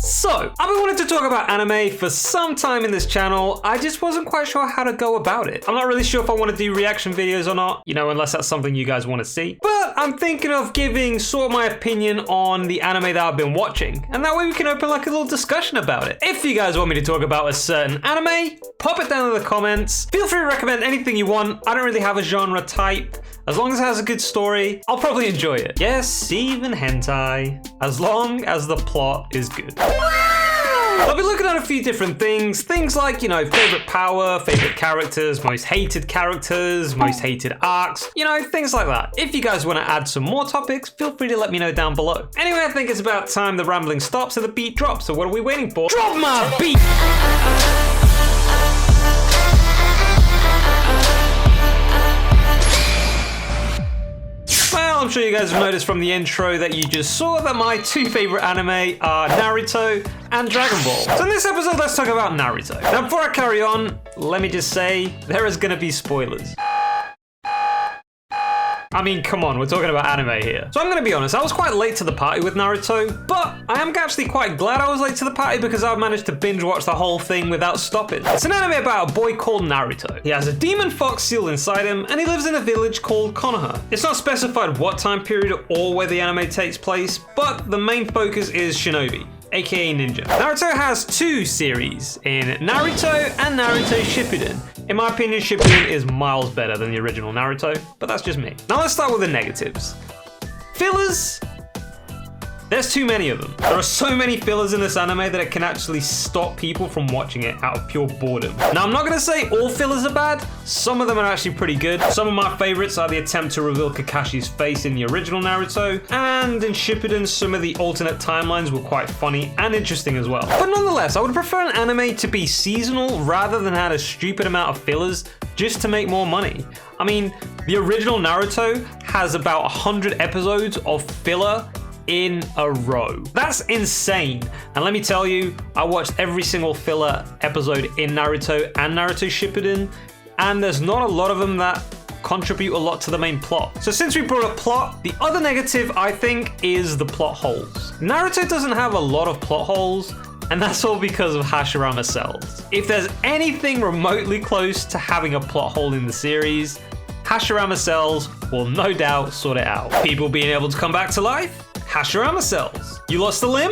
So, I've been wanting to talk about anime for some time in this channel. I just wasn't quite sure how to go about it. I'm not really sure if I want to do reaction videos or not, you know, unless that's something you guys want to see. But I'm thinking of giving sort of my opinion on the anime that I've been watching, and that way we can open like a little discussion about it. If you guys want me to talk about a certain anime, pop it down in the comments. Feel free to recommend anything you want. I don't really have a genre type. As long as it has a good story, I'll probably enjoy it. Yes, even hentai, as long as the plot is good. I'll be looking at a few different things like, you know, favorite power, favorite characters, most hated arcs, you know, things like that. If you guys want to add some more topics, feel free to let me know down below. Anyway, I think it's about time the rambling stops and the beat drops, so what are we waiting for? Drop my beat! Well, I'm sure you guys have noticed from the intro that you just saw that my two favorite anime are Naruto and Dragon Ball. So in this episode, let's talk about Naruto. Now, before I carry on, let me just say, there is gonna be spoilers. I mean, come on, we're talking about anime here. So I'm gonna be honest, I was quite late to the party with Naruto, but I am actually quite glad I was late to the party because I've managed to binge watch the whole thing without stopping. It's an anime about a boy called Naruto. He has a demon fox sealed inside him, and he lives in a village called Konoha. It's not specified what time period or where the anime takes place, but the main focus is Shinobi, aka Ninja. Naruto has two series, in Naruto and Naruto Shippuden. In my opinion, Shippuden is miles better than the original Naruto, but that's just me. Now let's start with the negatives. Fillers. There's too many of them. There are so many fillers in this anime that it can actually stop people from watching it out of pure boredom. Now, I'm not gonna say all fillers are bad. Some of them are actually pretty good. Some of my favorites are the attempt to reveal Kakashi's face in the original Naruto, and in Shippuden, some of the alternate timelines were quite funny and interesting as well. But nonetheless, I would prefer an anime to be seasonal rather than add a stupid amount of fillers just to make more money. I mean, the original Naruto has about 100 episodes of filler in a row. That's insane. And let me tell you, I watched every single filler episode in Naruto and Naruto Shippuden, and there's not a lot of them that contribute a lot to the main plot. So since we brought up plot, the other negative I think is the plot holes. Naruto doesn't have a lot of plot holes, and that's all because of Hashirama cells. If there's anything remotely close to having a plot hole in the series, Hashirama cells will no doubt sort it out. People being able to come back to life? Hashirama cells. You lost a limb?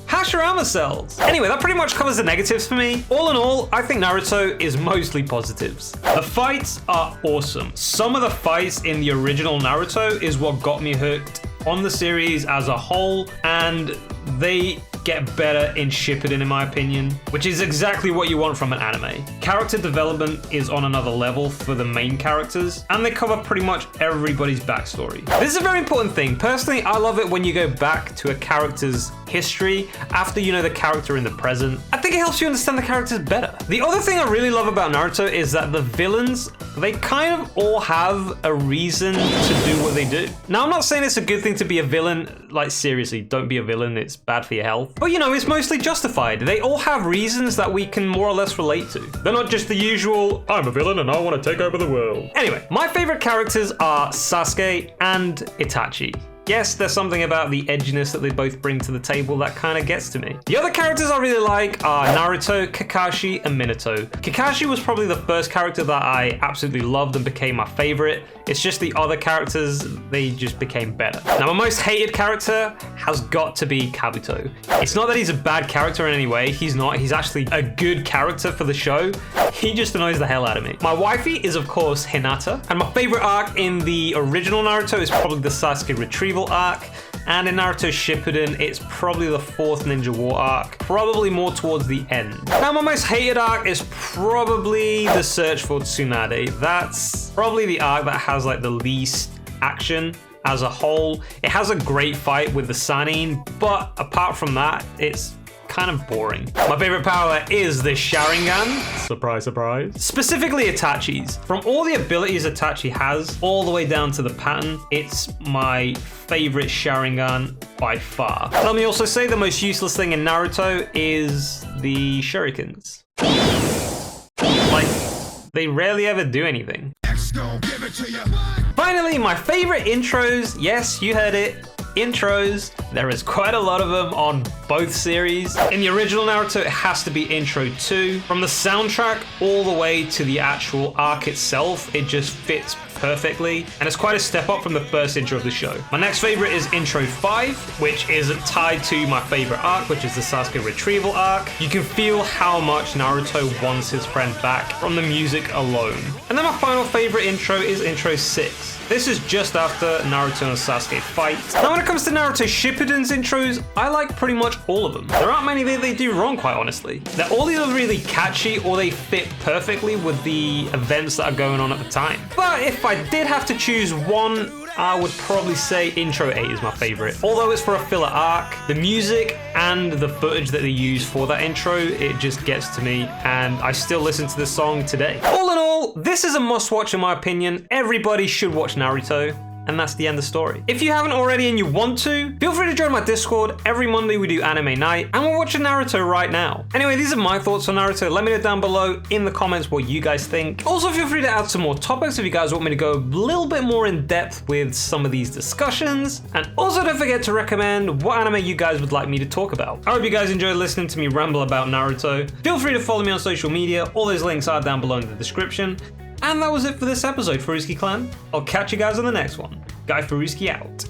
Hashirama cells. Anyway, that pretty much covers the negatives for me. All in all, I think Naruto is mostly positives. The fights are awesome. Some of the fights in the original Naruto is what got me hooked on the series as a whole, and they get better in Shippuden in my opinion, which is exactly what you want from an anime. Character development is on another level for the main characters, and they cover pretty much everybody's backstory. This is a very important thing. Personally, I love it when you go back to a character's history after you know the character in the present. I think it helps you understand the characters better. The other thing I really love about Naruto is that the villains, they kind of all have a reason to do what they do. Now, I'm not saying it's a good thing to be a villain, like seriously, don't be a villain, it's bad for your health. But you know, it's mostly justified. They all have reasons that we can more or less relate to. They're not just the usual, I'm a villain and I want to take over the world. Anyway, my favorite characters are Sasuke and Itachi. Yes, there's something about the edginess that they both bring to the table that kind of gets to me. The other characters I really like are Naruto, Kakashi, and Minato. Kakashi was probably the first character that I absolutely loved and became my favorite. It's just the other characters, they just became better. Now, my most hated character has got to be Kabuto. It's not that he's a bad character in any way. He's not. He's actually a good character for the show. He just annoys the hell out of me. My wifey is, of course, Hinata. And my favorite arc in the original Naruto is probably the Sasuke retrieval arc, and in Naruto Shippuden it's probably the 4th Ninja War arc, probably more towards the end. Now, my most hated arc is probably the search for Tsunade. That's probably the arc that has like the least action as a whole. It has a great fight with the Sannin, but apart from that, it's kind of boring. My favorite power is the Sharingan. Surprise, surprise. Specifically Itachi's. From all the abilities Itachi has, all the way down to the pattern, it's my favorite Sharingan by far. Let me also say the most useless thing in Naruto is the shurikens. Like, they rarely ever do anything. Finally, my favorite intros. Yes, you heard it. Intros There is quite a lot of them on both series. In the original Naruto, it has to be Intro 2. From the soundtrack all the way to the actual arc itself, it just fits perfectly, and it's quite a step up from the first intro of the show. My next favorite is Intro 5, which is tied to my favorite arc, which is the Sasuke retrieval arc. You can feel how much Naruto wants his friend back from the music alone. And then my final favorite intro is Intro 6. This is just after Naruto and Sasuke fight. Now when it comes to Naruto Shippuden's intros, I like pretty much all of them. There aren't many that they do wrong, quite honestly. They're all either really catchy or they fit perfectly with the events that are going on at the time. But if I did have to choose one, I would probably say Intro 8 is my favorite. Although it's for a filler arc, the music and the footage that they use for that intro, it just gets to me, and I still listen to this song today. All in all, this is a must-watch in my opinion. Everybody should watch Naruto. And that's the end of the story. If you haven't already and you want to, feel free to join my Discord. Every Monday we do anime night, and we're watching Naruto right now. Anyway, these are my thoughts on Naruto. Let me know down below in the comments what you guys think. Also, feel free to add some more topics if you guys want me to go a little bit more in depth with some of these discussions. And also don't forget to recommend what anime you guys would like me to talk about. I hope you guys enjoyed listening to me ramble about Naruto. Feel free to follow me on social media. All those links are down below in the description. And that was it for this episode, Farruski Clan. I'll catch you guys on the next one. Guy Farruski out.